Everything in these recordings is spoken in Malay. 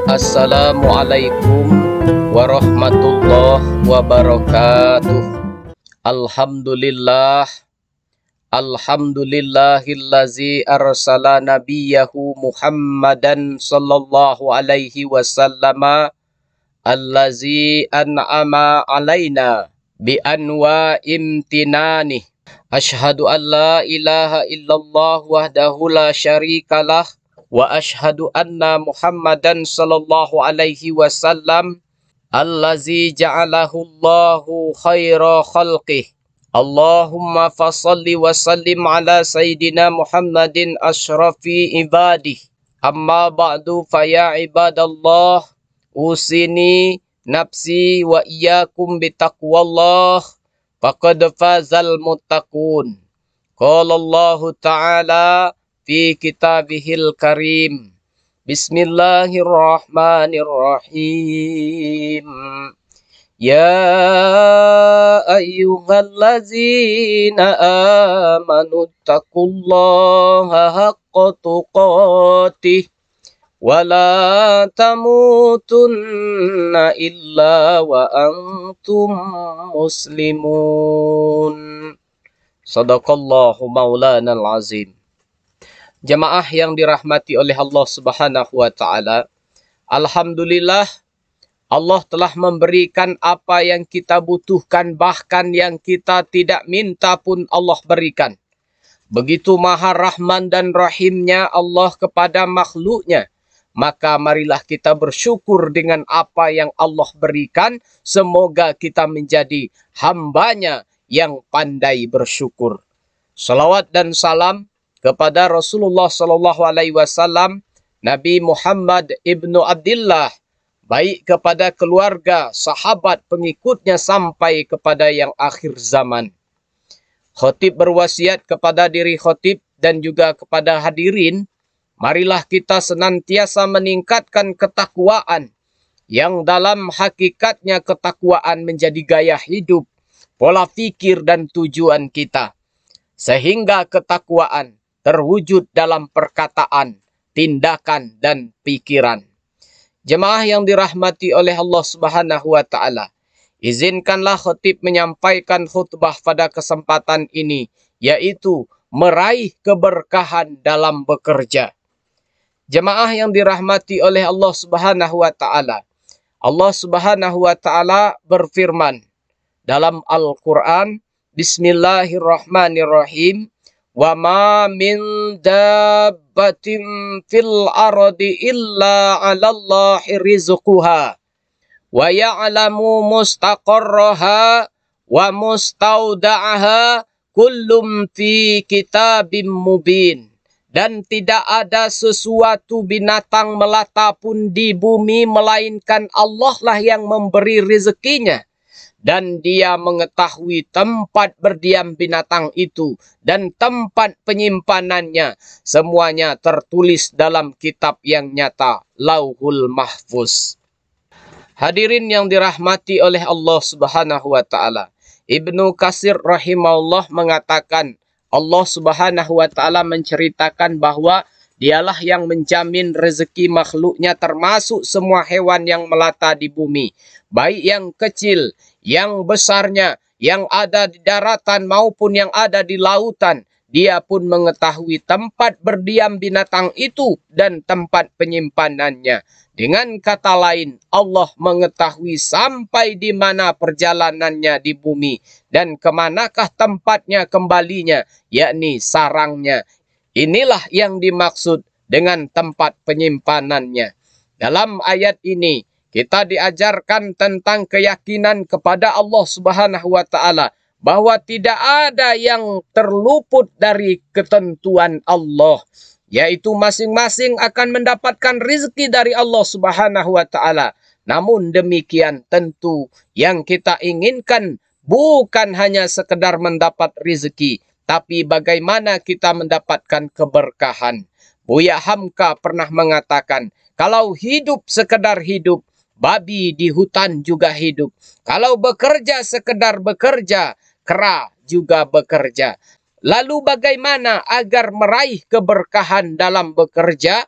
Assalamualaikum warahmatullahi wabarakatuh. Alhamdulillah, alhamdulillahillazi arsala nabiyahu Muhammadan sallallahu alaihi wasallama allazi an'ama alaina bi anwa imtinani. Ashhadu an la ilaha illallah wahdahu la syarikalah wa ashhadu anna Muhammadan sallallahu alaihi wasallam allazi ja'alahu Allahu khaira khalqih. Allahumma fasalli wa sallim ala sayyidina Muhammadin ashrafi ibadih. Amma ba'du fa ya ibadallah, usini nafsi wa iyyakum bitaqwallah faqad fazal muttaqun. Qala Allah ta'ala fi kitabihil karim. Bismillahirrahmanirrahim. Ya ayyuhallazina amanu taqullaha haqqa tuqatih wa la tamutunna illa wa antum muslimun. Sadaqallahu maulana al-azim. Jemaah yang dirahmati oleh Allah Subhanahu wa taala, alhamdulillah Allah telah memberikan apa yang kita butuhkan, bahkan yang kita tidak minta pun Allah berikan. Begitu maha rahman dan rahimnya Allah kepada makhluknya, maka marilah kita bersyukur dengan apa yang Allah berikan. Semoga kita menjadi hambanya yang pandai bersyukur. Salawat dan salam kepada Rasulullah sallallahu alaihi wasallam, Nabi Muhammad ibnu Abdullah, baik kepada keluarga, sahabat, pengikutnya sampai kepada yang akhir zaman. Khatib berwasiat kepada diri khatib dan juga kepada hadirin, marilah kita senantiasa meningkatkan ketakwaan, yang dalam hakikatnya ketakwaan menjadi gaya hidup, pola pikir dan tujuan kita. Sehingga ketakwaan terwujud dalam perkataan, tindakan, dan pikiran. Jemaah yang dirahmati oleh Allah Subhanahu wa taala, izinkanlah khatib menyampaikan khutbah pada kesempatan ini, yaitu meraih keberkahan dalam bekerja. Jemaah yang dirahmati oleh Allah Subhanahu wa taala, Allah Subhanahu wa taala berfirman dalam Al-Qur'an, Bismillahirrahmanirrahim. Wa ma min dabbatin fil ardi illa 'alallahi rizquha wa ya'lamu mustaqarraha wa mustauda'aha kullum fi kitabim mubin. Dan tidak ada sesuatu binatang melata pun di bumi melainkan Allah lah yang memberi rezekinya. Dan dia mengetahui tempat berdiam binatang itu dan tempat penyimpanannya. Semuanya tertulis dalam kitab yang nyata, Lauhul Mahfuz. Hadirin yang dirahmati oleh Allah Subhanahu wa taala, Ibnu Katsir rahimahullah mengatakan, Allah Subhanahu wa taala menceritakan bahwa dialah yang menjamin rezeki makhluknya, termasuk semua hewan yang melata di bumi, baik yang kecil, yang besarnya, yang ada di daratan maupun yang ada di lautan. Dia pun mengetahui tempat berdiam binatang itu dan tempat penyimpanannya. Dengan kata lain, Allah mengetahui sampai di mana perjalanannya di bumi dan kemanakah tempatnya kembalinya, yakni sarangnya. Inilah yang dimaksud dengan tempat penyimpanannya. Dalam ayat ini kita diajarkan tentang keyakinan kepada Allah Subhanahu wa taala bahwa tidak ada yang terluput dari ketentuan Allah, yaitu masing-masing akan mendapatkan rezeki dari Allah Subhanahu wa taala. Namun demikian tentu yang kita inginkan bukan hanya sekedar mendapat rezeki, tapi bagaimana kita mendapatkan keberkahan. Buya Hamka pernah mengatakan, kalau hidup sekedar hidup, babi di hutan juga hidup. Kalau bekerja sekedar bekerja, kera juga bekerja. Lalu bagaimana agar meraih keberkahan dalam bekerja?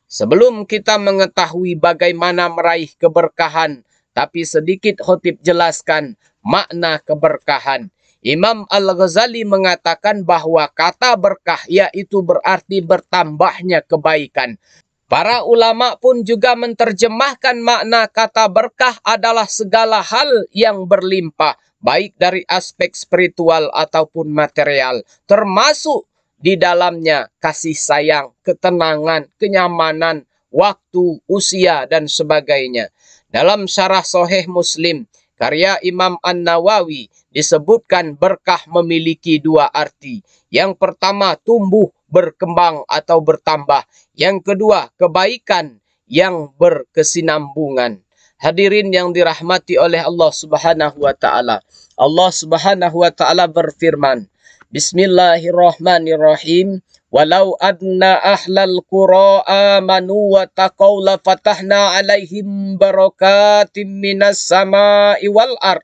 Sebelum kita mengetahui bagaimana meraih keberkahan, tapi sedikit khotib jelaskan makna keberkahan. Imam Al-Ghazali mengatakan bahwa kata berkah yaitu berarti bertambahnya kebaikan. Para ulama pun juga menerjemahkan makna kata berkah adalah segala hal yang berlimpah, baik dari aspek spiritual ataupun material, termasuk di dalamnya kasih sayang, ketenangan, kenyamanan, waktu, usia, dan sebagainya. Dalam syarah Sahih Muslim, karya Imam An-Nawawi, disebutkan berkah memiliki dua arti. Yang pertama, tumbuh, berkembang atau bertambah. Yang kedua, kebaikan yang berkesinambungan. Hadirin yang dirahmati oleh Allah Subhanahu wa taala. Allah Subhanahu wa taala berfirman, Bismillahirrahmanirrahim. Walau adna ahlal qura amanu wa taqaw la fatahna alaihim barakatim minas sama'i wal ard.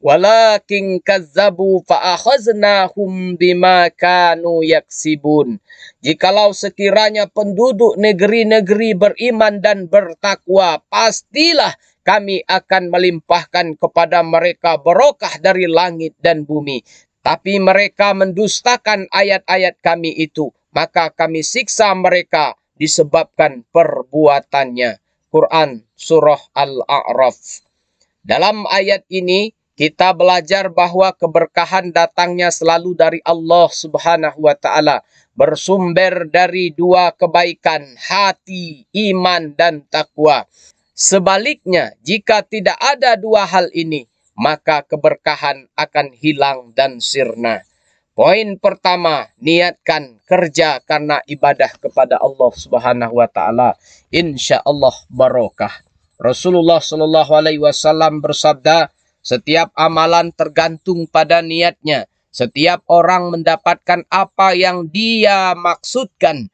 Walakin kazzabu fa akhaznahum bima kanu yaksibun. Jikalau sekiranya penduduk negeri-negeri beriman dan bertakwa, pastilah kami akan melimpahkan kepada mereka barokah dari langit dan bumi. Tapi mereka mendustakan ayat-ayat kami itu, maka kami siksa mereka disebabkan perbuatannya. Quran Surah Al-A'raf. Dalam ayat ini, kita belajar bahwa keberkahan datangnya selalu dari Allah Subhanahu wa taala, bersumber dari dua kebaikan, hati, iman, dan takwa. Sebaliknya, jika tidak ada dua hal ini, maka keberkahan akan hilang dan sirna. Poin pertama, niatkan kerja karena ibadah kepada Allah Subhanahu wa taala. Insyaallah barokah. Rasulullah sallallahu alaihi wasallam bersabda, setiap amalan tergantung pada niatnya. Setiap orang mendapatkan apa yang dia maksudkan.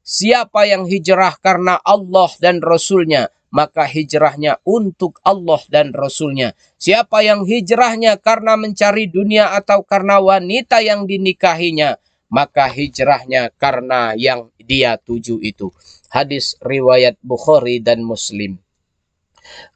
Siapa yang hijrah karena Allah dan Rasulnya, maka hijrahnya untuk Allah dan Rasulnya. Siapa yang hijrahnya karena mencari dunia atau karena wanita yang dinikahinya, maka hijrahnya karena yang dia tuju itu. Hadis riwayat Bukhari dan Muslim.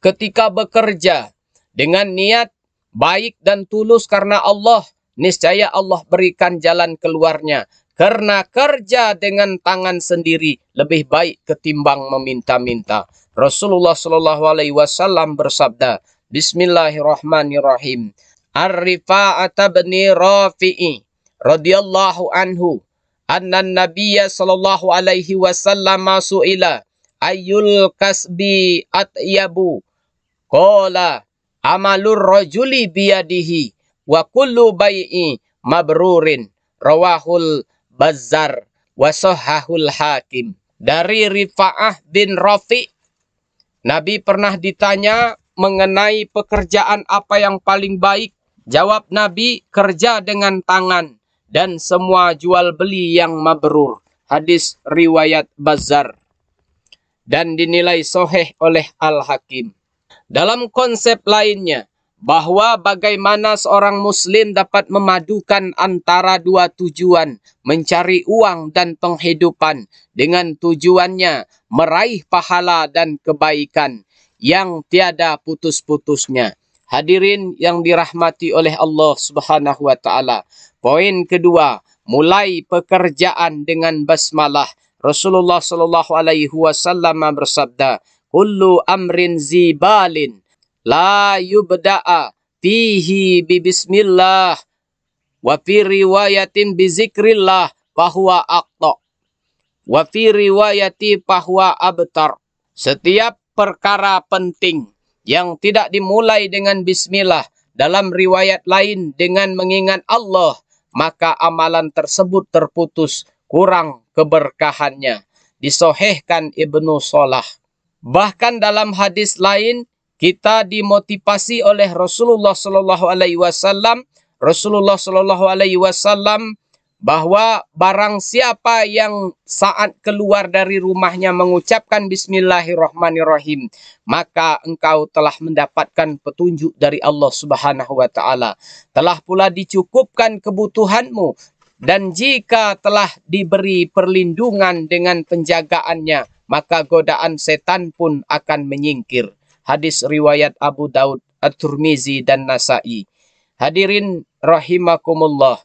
Ketika bekerja dengan niat baik dan tulus karena Allah, niscaya Allah berikan jalan keluarnya. Karena kerja dengan tangan sendiri lebih baik ketimbang meminta-minta. Rasulullah sallallahu alaihi wasallam bersabda, Bismillahirrahmanirrahim. Ar-Rifa'ata bin Rafi'i radhiyallahu anhu, anna Nabiyya sallallahu alaihi wasallam su'ila ayyul kasbi atyabu. Qala amalur rajuli biyadihi wa kullu bai'i mabrurin. Rawahul Bazzar wa sahhahul Hakim. Dari Rifa'ah bin Rafi', Nabi pernah ditanya mengenai pekerjaan apa yang paling baik. Jawab Nabi, kerja dengan tangan dan semua jual beli yang mabrur. Hadis riwayat Bazzar dan dinilai sahih oleh Al-Hakim. Dalam konsep lainnya, bahwa bagaimana seorang muslim dapat memadukan antara dua tujuan, mencari uang dan penghidupan, dengan tujuannya meraih pahala dan kebaikan yang tiada putus-putusnya. Hadirin yang dirahmati oleh Allah Subhanahu wa taala. Poin kedua, mulai pekerjaan dengan basmalah. Rasulullah sallallahu alaihi wasallam bersabda, "Kullu amrin zibalin la yubda'a fihi bi bismillah wa fi riwayatin bi zikrillah fahuwa aqta wa fi riwayati fahuwa abtar." Setiap perkara penting yang tidak dimulai dengan bismillah, dalam riwayat lain dengan mengingat Allah, maka amalan tersebut terputus, kurang keberkahannya. Disahihkan Ibnu Salah. Bahkan dalam hadis lain, kita dimotivasi oleh Rasulullah sallallahu alaihi wasallam. Rasulullah sallallahu alaihi wasallam bahwa barang siapa yang saat keluar dari rumahnya mengucapkan Bismillahirrahmanirrahim, maka engkau telah mendapatkan petunjuk dari Allah Subhanahu wa taala. Telah pula dicukupkan kebutuhanmu Dan jika telah diberi perlindungan dengan penjagaannya, maka godaan setan pun akan menyingkir. Hadis riwayat Abu Daud, At-Tirmizi dan Nasa'i. Hadirin rahimakumullah.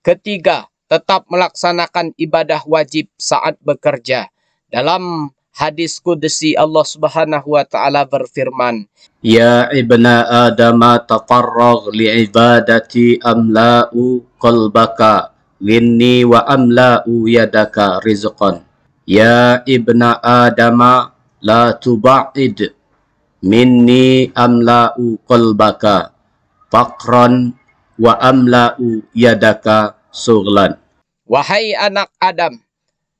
Ketiga, tetap melaksanakan ibadah wajib saat bekerja. Dalam hadis qudsi Allah Subhanahu wa taala berfirman, Ya ibna Adam taqarrag li'ibadati amla'u qalbaka minni wa amla'u yadaka rizqan. Ya ibna Adam la tuba'id minni amla'u qalbaka faqran wa amla'u yadaka sughlan. wahai anak Adam,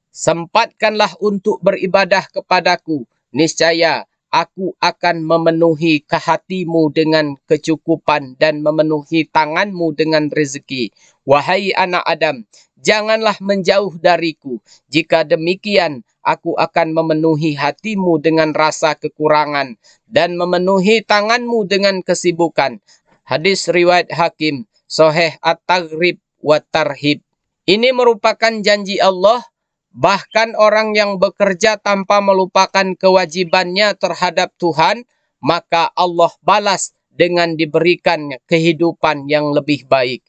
sempatkanlah untuk beribadah kepadaku, niscaya aku akan memenuhi hatimu dengan kecukupan dan memenuhi tanganmu dengan rezeki. Wahai anak Adam, janganlah menjauh dariku. Jika demikian, aku akan memenuhi hatimu dengan rasa kekurangan dan memenuhi tanganmu dengan kesibukan. Hadis riwayat Hakim, Sahih At-Targhib wa Tarhib. Ini merupakan janji Allah. Bahkan orang yang bekerja tanpa melupakan kewajibannya terhadap Tuhan, maka Allah balas dengan diberikan kehidupan yang lebih baik.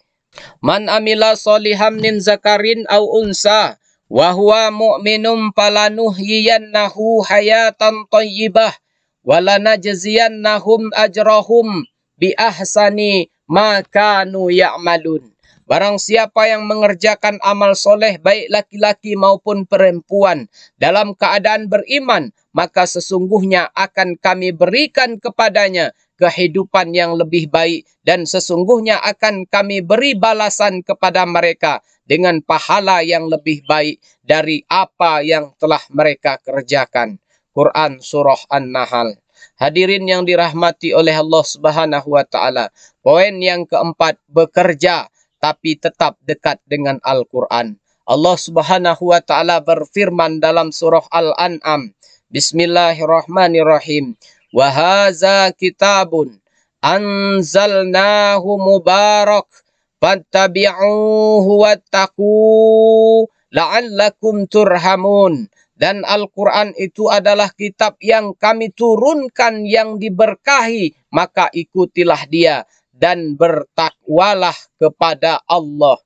Man amila solihan min zakarin au unsa wa huwa mu'minun falanuhyiyannahu hayatan thayyibah wa lanajziyannahum ajrahum bi ahsani ma kanu ya'malun. Barang siapa yang mengerjakan amal soleh baik laki-laki maupun perempuan dalam keadaan beriman, maka sesungguhnya akan kami berikan kepadanya kehidupan yang lebih baik dan sesungguhnya akan kami beri balasan kepada mereka dengan pahala yang lebih baik dari apa yang telah mereka kerjakan. Quran Surah An-Nahl. Hadirin yang dirahmati oleh Allah Subhanahu wa taala. Poin yang keempat, bekerja tapi tetap dekat dengan Al-Quran. Allah Subhanahu wa taala berfirman dalam surah Al-An'am, Bismillahirrahmanirrahim. Wa hadza kitabun anzalnahu mubarak fattabi'uhu wattaqu la'allakum turhamun. Dan Al-Quran itu adalah kitab yang kami turunkan yang diberkahi, maka ikutilah dia. Dan bertakwalah kepada Allah.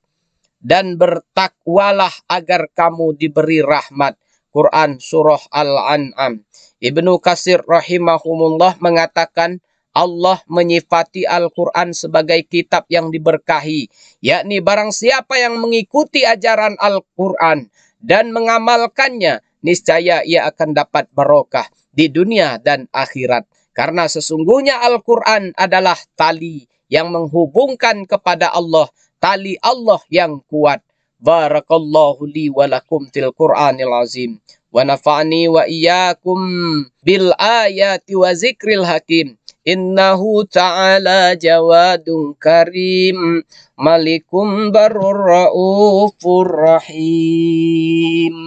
Dan bertakwalah agar kamu diberi rahmat. Quran Surah Al-An'am. Ibnu Katsir rahimahumullah mengatakan, Allah menyifati Al-Quran sebagai kitab yang diberkahi. Yakni barang siapa yang mengikuti ajaran Al-Quran dan mengamalkannya, niscaya ia akan dapat barokah di dunia dan akhirat. Karena sesungguhnya Al-Quran adalah tali yang menghubungkan kepada Allah, tali Allah yang kuat. Barakallahu li wa lakum til Qur'anil azim. Wa nafa'ni wa iyyakum bil ayati wa zikril hakim. Innahu ta'ala jawadun karim. Malikum barur raufur rahim.